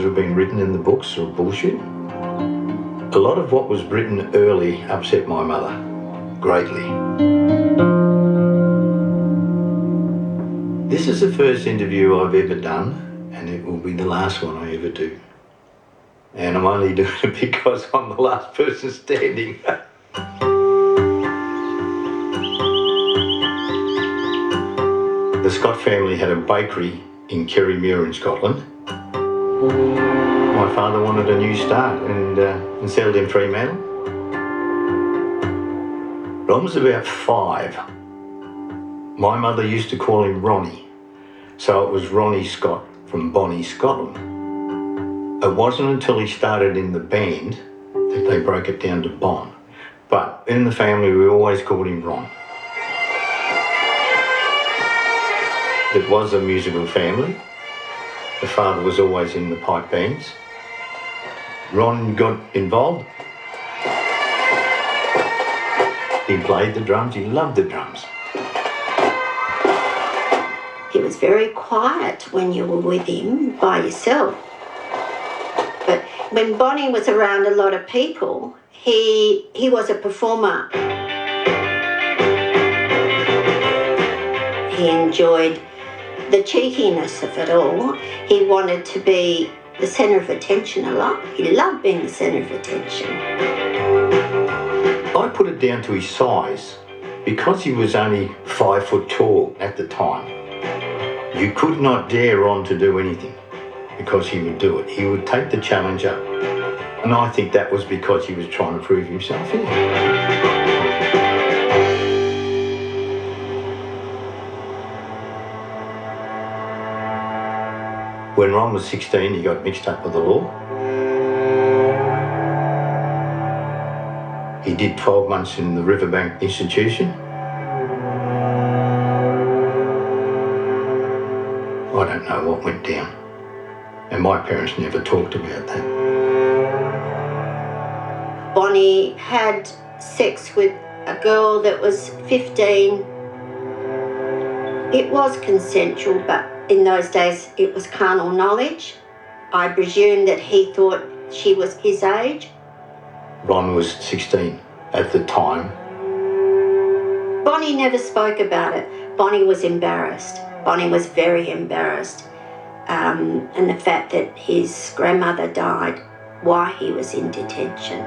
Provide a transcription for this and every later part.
that have been written in the books are bullshit. A lot of what was written early upset my mother greatly. This is the first interview I've ever done, and it will be the last one I ever do. And I'm only doing it because I'm the last person standing. The Scott family had a bakery in Kerrymuir in Scotland. My father wanted a new start and settled in Fremantle. Ron was about 5. My mother used to call him Ronnie, so it was Ronnie Scott from Bonnie, Scotland. It wasn't until he started in the band that they broke it down to Bon. But in the family, we always called him Ron. It was a musical family. The father was always in the pipe bands. Ron got involved. He played the drums, he loved the drums. He was very quiet when you were with him by yourself. But when Bonnie was around a lot of people, he was a performer. He enjoyed the cheekiness of it all. He wanted to be the centre of attention a lot. He loved being the centre of attention. I put it down to his size. Because he was only 5 foot tall at the time, you could not dare Ron to do anything because he would do it. He would take the challenge up. And I think that was because he was trying to prove himself. When Ron was 16, he got mixed up with the law. He did 12 months in the Riverbank Institution. I don't know what went down. And my parents never talked about that. Bonnie had sex with a girl that was 15. It was consensual, but in those days it was carnal knowledge. I presume that he thought she was his age. Ron was 16 at the time. Bonnie never spoke about it. Bonnie was embarrassed. Bonnie was very embarrassed. And the fact that his grandmother died while he was in detention.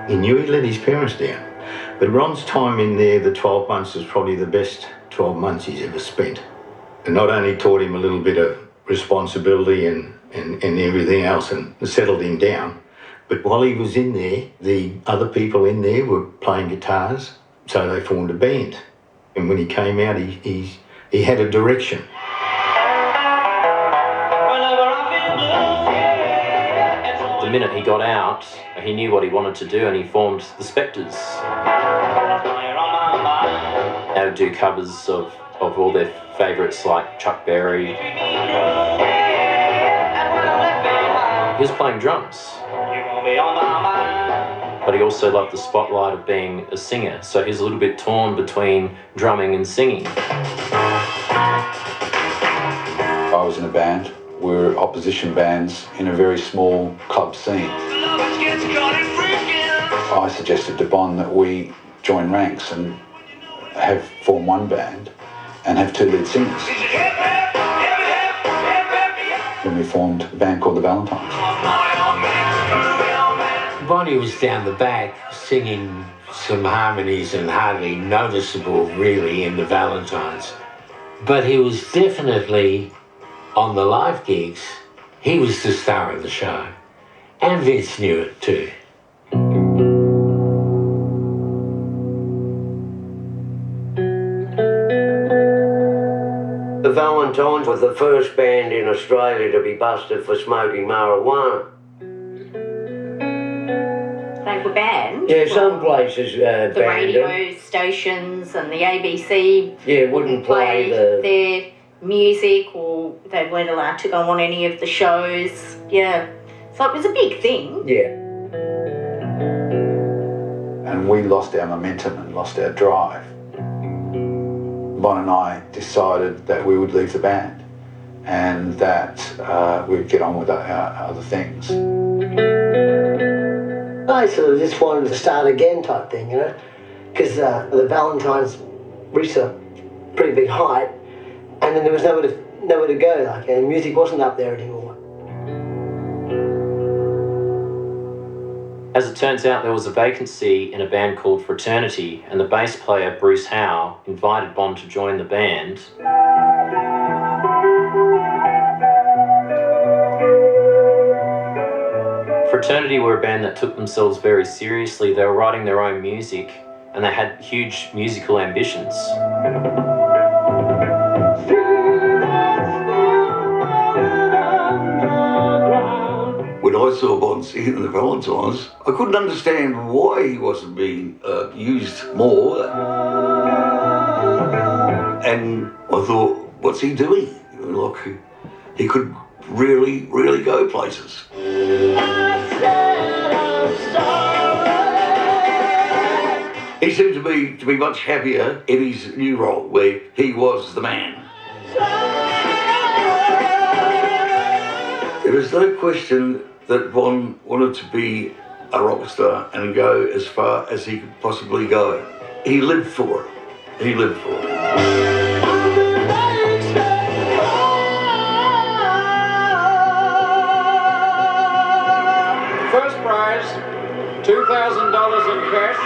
He knew he let his parents down. But Ron's time in there, the 12 months, was probably the best 12 months he's ever spent. And not only taught him a little bit of responsibility and everything else and settled him down, but while he was in there, the other people in there were playing guitars, so they formed a band. And when he came out, he had a direction. The minute he got out, he knew what he wanted to do and he formed the Spectres. They would do covers of all their favourites like Chuck Berry. He was playing drums. But he also loved the spotlight of being a singer, so he's a little bit torn between drumming and singing. I was in a band. We were opposition bands in a very small club scene. I suggested to Bon that we join ranks and form one band and have 2 lead singers. Then we formed a band called the Valentines. Bonnie was down the back singing some harmonies and hardly noticeable really in the Valentines. But he was definitely, on the live gigs, he was the star of the show. And Vince knew it too. The Valentines were the first band in Australia to be busted for smoking marijuana. They were banned? Yeah, some places the banned radio them. stations and the ABC wouldn't play their music, or they weren't allowed to go on any of the shows. Yeah. So it was a big thing. Yeah. And we lost our momentum and lost our drive. Bon and I decided that we would leave the band and that we'd get on with our other things. I sort of just wanted to start again type thing, you know, because the Valentines reached a pretty big height, and then there was nowhere to go, like, and music wasn't up there anymore. As it turns out, there was a vacancy in a band called Fraternity, and the bass player, Bruce Howe, invited Bond to join the band. Fraternity were a band that took themselves very seriously. They were writing their own music, and they had huge musical ambitions. When I saw Bond singing in the Valentines, I couldn't understand why he wasn't being used more. And I thought, what's he doing? Like, he could really, really go places. He seemed to be much happier in his new role, where he was the man. There is no question that Bond wanted to be a rock star and go as far as he could possibly go. He lived for it. He lived for it. First prize, $2,000 in cash.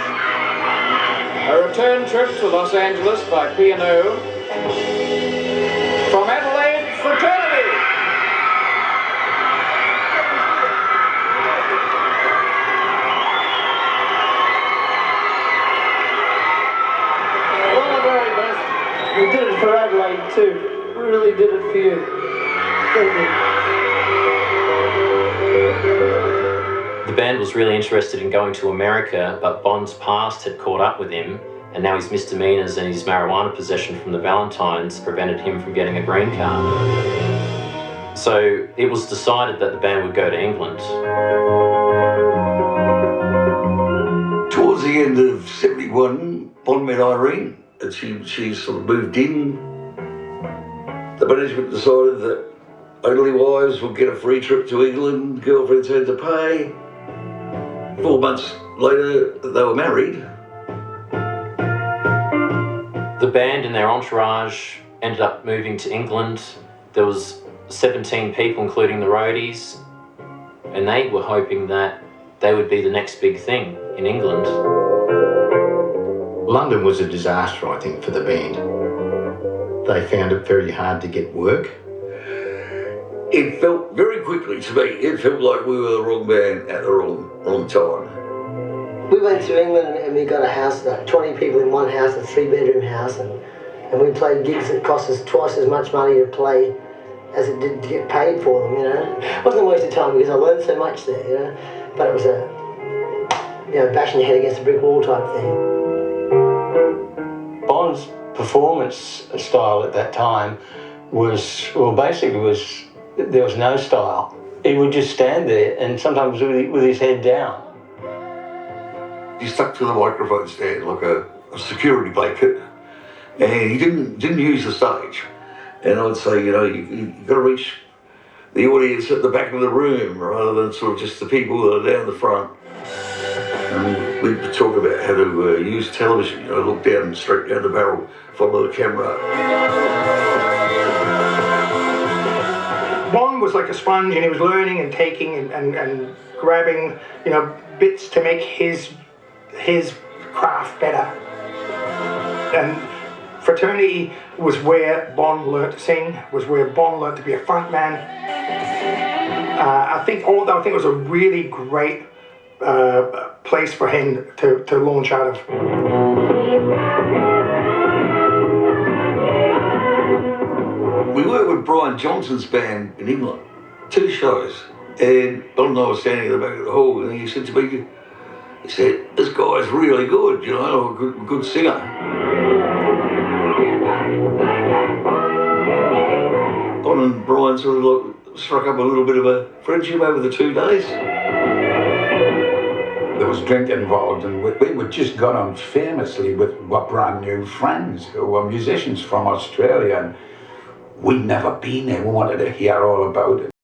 A return trip to Los Angeles by P&O. From Adelaide, Fraternity. All the very best. We did it for Adelaide too. We really did it for you. Thank you. The band was really interested in going to America, but Bond's past had caught up with him, and now his misdemeanors and his marijuana possession from the Valentines prevented him from getting a green card. So it was decided that the band would go to England. Towards the end of '71, Bond met Irene, and she sort of moved in. The management decided that only wives would get a free trip to England, girlfriends had to pay. 4 months later, they were married. The band and their entourage ended up moving to England. There was 17 people, including the roadies, and they were hoping that they would be the next big thing in England. London was a disaster, I think, for the band. They found it very hard to get work. It felt very quickly to me, it felt like we were the wrong band at the wrong time. We went to England and we got a house, 20 people in one house, a 3-bedroom house, and we played gigs that cost us twice as much money to play as it did to get paid for them, you know. It wasn't a waste of time because I learned so much there, you know, but it was a, you know, bashing your head against a brick wall type thing. Bond's performance style at that time was, well, basically there was no style. He would just stand there and sometimes with his head down. He stuck to the microphone stand like a security blanket, and he didn't use the stage. And I'd say, you know, you've got to reach the audience at the back of the room rather than sort of just the people that are down the front. And we'd talk about how to use television, you know, look down, straight down the barrel, follow the camera. Bond was like a sponge, and he was learning and taking and grabbing, you know, bits to make his craft better. And Fraternity was where Bond learnt to sing, was where Bond learnt to be a front man. I think it was a really great place for him to launch out of. We worked with Brian Johnson's band in England, 2 shows, and Bond and I were standing at the back of the hall, and he said to me, he said, "This guy's really good, you know, a good singer." Bond and Brian sort of like struck up a little bit of a friendship over the 2 days. There was drink involved, and we would just got on famously with what brand new friends who were musicians from Australia, and we'd never been there. We wanted to hear all about it.